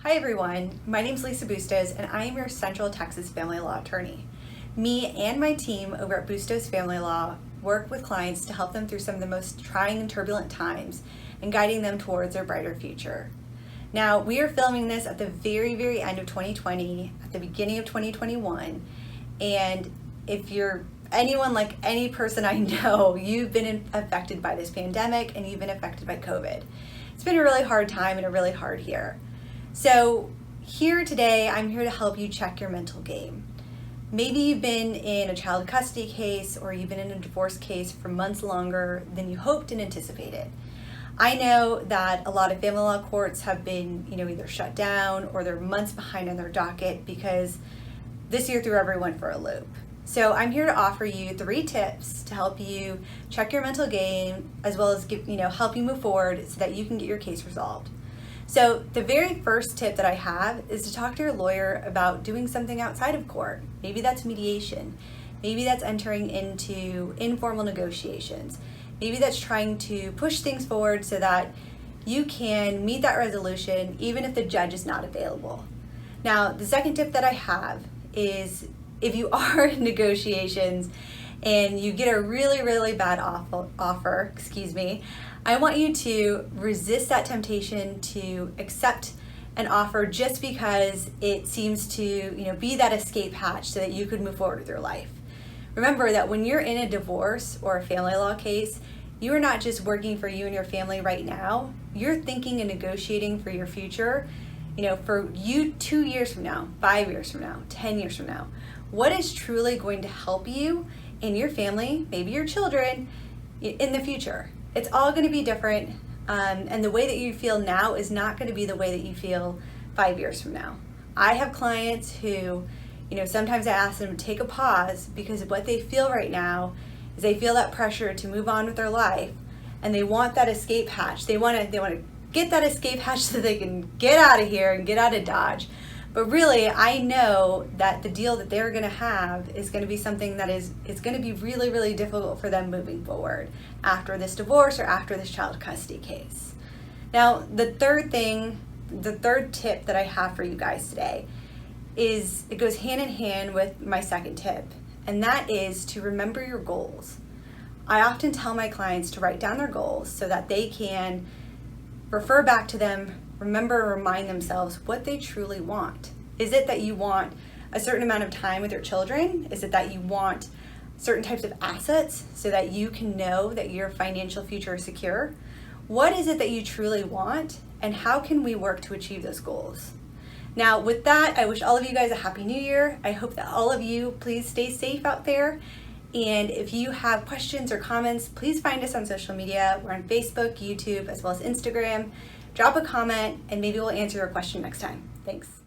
Hi everyone, my name is Lisa Bustos and I am your Central Texas family law attorney. Me and my team over at Bustos Family Law work with clients to help them through some of the most trying and turbulent times and guiding them towards their brighter future. Now, we are filming this at the very end of 2020, at the beginning of 2021, and if you're anyone like any person I know, you've been affected by this pandemic and you've been affected by COVID. It's been a really hard time and a really hard year. So here today, I'm here to help you check your mental game. Maybe you've been in a child custody case or you've been in a divorce case for months longer than you hoped and anticipated. I know that a lot of family law courts have been, either shut down or they're months behind on their docket because this year threw everyone for a loop. So I'm here to offer you 3 tips to help you check your mental game as well as help you move forward so that you can get your case resolved. So the very first tip that I have is to talk to your lawyer about doing something outside of court. Maybe that's mediation. Maybe that's entering into informal negotiations. Maybe that's trying to push things forward so that you can meet that resolution even if the judge is not available. Now, the second tip that I have is if you are in negotiations and you get a really bad offer, I want you to resist that temptation to accept an offer just because it seems to be that escape hatch so that you could move forward with your life. Remember that when you're in a divorce or a family law case, you are not just working for you and your family right now, you're thinking and negotiating for your future, for you 2 years from now, 5 years from now, 10 years from now. What is truly going to help you and your family, maybe your children, in the future? It's all going to be different, and the way that you feel now is not going to be the way that you feel 5 years from now. I have clients who, sometimes I ask them to take a pause because what they feel right now is they feel that pressure to move on with their life, and they want that escape hatch. They want to get that escape hatch so they can get out of here and get out of Dodge. But really, I know that the deal that they're going to have is going to be something that is going to be really difficult for them moving forward after this divorce or after this child custody case. Now, the third tip that I have for you guys today is, it goes hand in hand with my second tip, and that is to remember your goals. I often tell my clients to write down their goals so that they can refer back to them, remember and remind themselves what they truly want. Is it that you want a certain amount of time with your children? Is it that you want certain types of assets so that you can know that your financial future is secure? What is it that you truly want, and how can we work to achieve those goals? Now, with that, I wish all of you guys a happy new year. I hope that all of you please stay safe out there. And if you have questions or comments, please find us on social media. We're on Facebook, YouTube, as well as Instagram. Drop a comment and maybe we'll answer your question next time. Thanks.